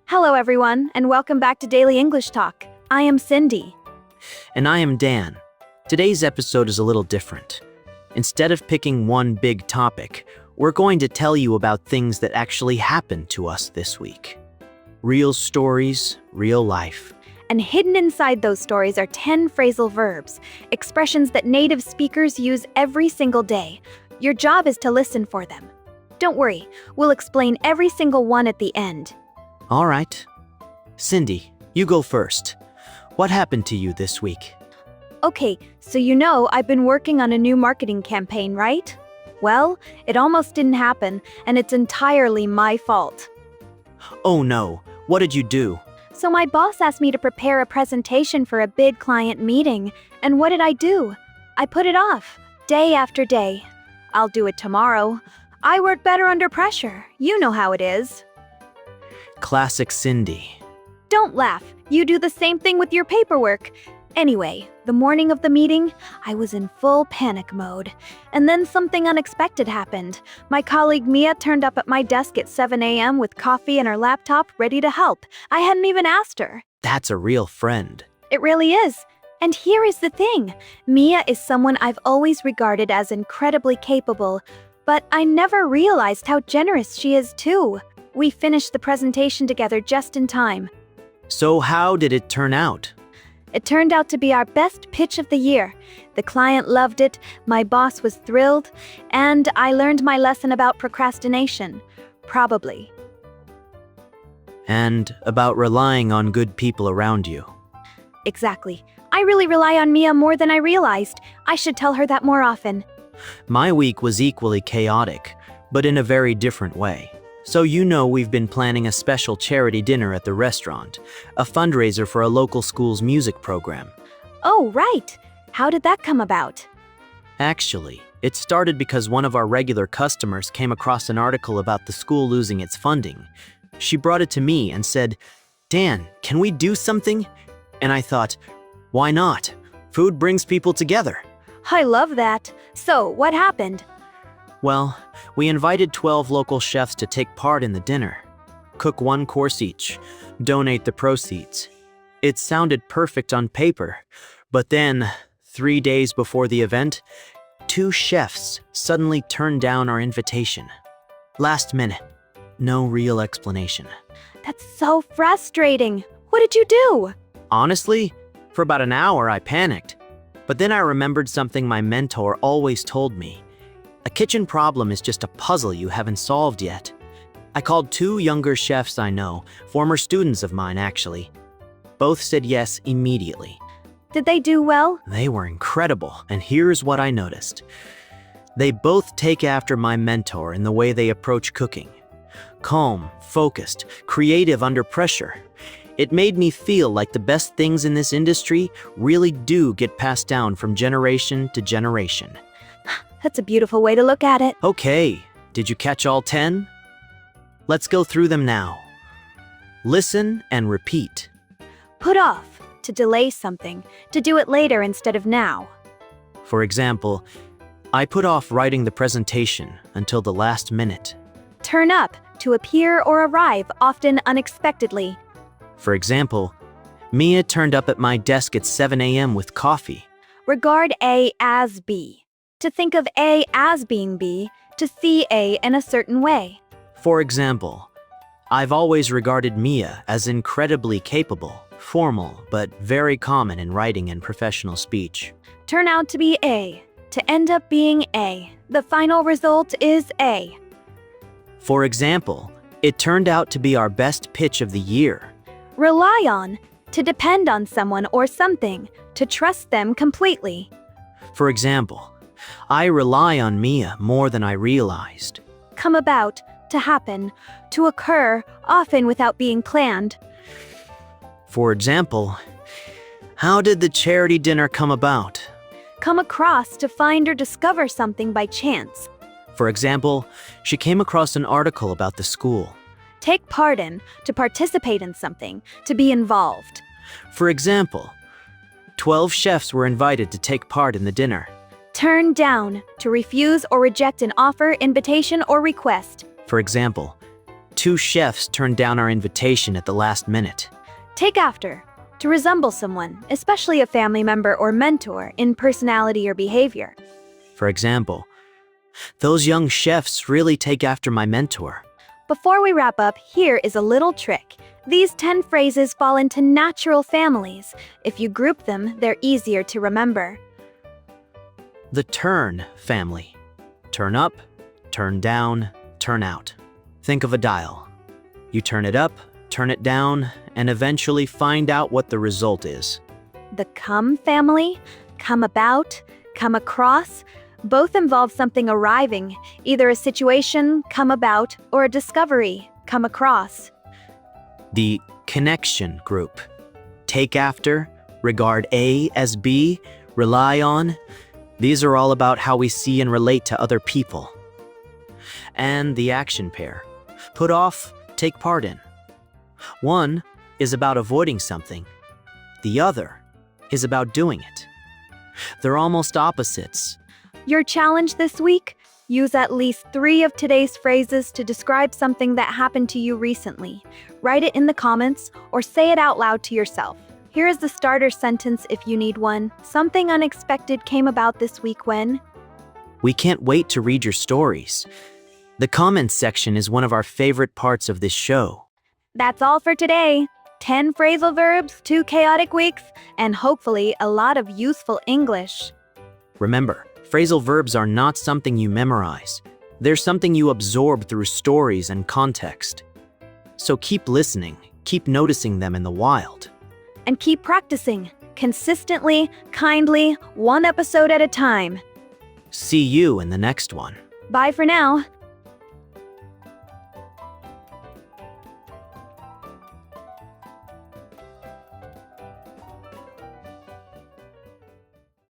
Hello, everyone, and welcome back to Daily English Talk. I am Cindy. And I am Dan. Today's episode is a little different. Instead of picking one big topic, we're going to tell you about things that actually happened to us this week. Real stories, real life. And hidden inside those stories are 10 phrasal verbs, expressions that native speakers use every single day. Your job is to listen for them. Don't worry, we'll explain every single one at the end. All right. Cindy, you go first. What happened to you this week? Okay, so you know I've been working on a new marketing campaign, right? Well, it almost didn't happen, and it's entirely my fault. Oh no, what did you do? So my boss asked me to prepare a presentation for a big client meeting, and what did I do? I put it off, day after day. I'll do it tomorrow. I work better under pressure. You know how it is. Classic Cindy. Don't laugh. You do the same thing with your paperwork. Anyway, the morning of the meeting, I was in full panic mode. And then something unexpected happened. My colleague Mia turned up at my desk at 7 a.m. with coffee and her laptop ready to help. I hadn't even asked her. That's a real friend. It really is. And here is the thing. Mia is someone I've always regarded as incredibly capable, but I never realized how generous she is too. We finished the presentation together just in time. So how did it turn out? It turned out to be our best pitch of the year. The client loved it, my boss was thrilled, and I learned my lesson about procrastination. Probably. And about relying on good people around you. Exactly. I really rely on Mia more than I realized. I should tell her that more often. My week was equally chaotic, but in a very different way. So you know we've been planning a special charity dinner at the restaurant, a fundraiser for a local school's music program. Oh, right. How did that come about? Actually, it started because one of our regular customers came across an article about the school losing its funding. She brought it to me and said, "Dan, can we do something?" And I thought, why not? Food brings people together. I love that. So, what happened? Well, we invited 12 local chefs to take part in the dinner. Cook one course each, donate the proceeds. It sounded perfect on paper, but then, 3 days before the event, 2 chefs suddenly turned down our invitation. Last minute, no real explanation. That's so frustrating. What did you do? Honestly, for about an hour I panicked, but then I remembered something my mentor always told me. A kitchen problem is just a puzzle you haven't solved yet. I called 2 younger chefs I know, former students of mine actually. Both said yes immediately. Did they do well? They were incredible, and here's what I noticed. They both take after my mentor in the way they approach cooking. Calm, focused, creative under pressure. It made me feel like the best things in this industry really do get passed down from generation to generation. That's a beautiful way to look at it. Okay, did you catch all 10? Let's go through them now. Listen and repeat. Put off, to delay something, to do it later instead of now. For example, I put off writing the presentation until the last minute. Turn up, to appear or arrive, often unexpectedly. For example, Mia turned up at my desk at 7 a.m. with coffee. Regard A as B. To think of A as being B, to see A in a certain way. For example, I've always regarded Mia as incredibly capable, formal, but very common in writing and professional speech. Turn out to be A, to end up being A. The final result is A. For example, it turned out to be our best pitch of the year. Rely on, to depend on someone or something, to trust them completely. For example, I rely on Mia more than I realized. Come about, to happen, to occur, often without being planned. For example, how did the charity dinner come about? Come across, to find or discover something by chance. For example, she came across an article about the school. Take part in, to participate in something, to be involved. For example, 12 chefs were invited to take part in the dinner. Turn down, to refuse or reject an offer, invitation, or request. For example, 2 chefs turned down our invitation at the last minute. Take after. To resemble someone, especially a family member or mentor, in personality or behavior. For example, those young chefs really take after my mentor. Before we wrap up, here is a little trick. These 10 phrases fall into natural families. If you group them, they're easier to remember. The turn family. Turn up, turn down, turn out. Think of a dial. You turn it up, turn it down, and eventually find out what the result is. The come family, come about, come across, both involve something arriving, either a situation, come about, or a discovery, come across. The connection group. Take after, regard A as B, rely on. These are all about how we see and relate to other people. And the action pair. Put off, take part in. One is about avoiding something. The other is about doing it. They're almost opposites. Your challenge this week? Use at least 3 of today's phrases to describe something that happened to you recently. Write it in the comments or say it out loud to yourself. Here is the starter sentence if you need one. Something unexpected came about this week when... We can't wait to read your stories. The comments section is one of our favorite parts of this show. That's all for today. 10 phrasal verbs, 2 chaotic weeks, and hopefully a lot of useful English. Remember, phrasal verbs are not something you memorize. They're something you absorb through stories and context. So keep listening, keep noticing them in the wild. And keep practicing, consistently, kindly, 1 episode at a time. See you in the next one. Bye for now.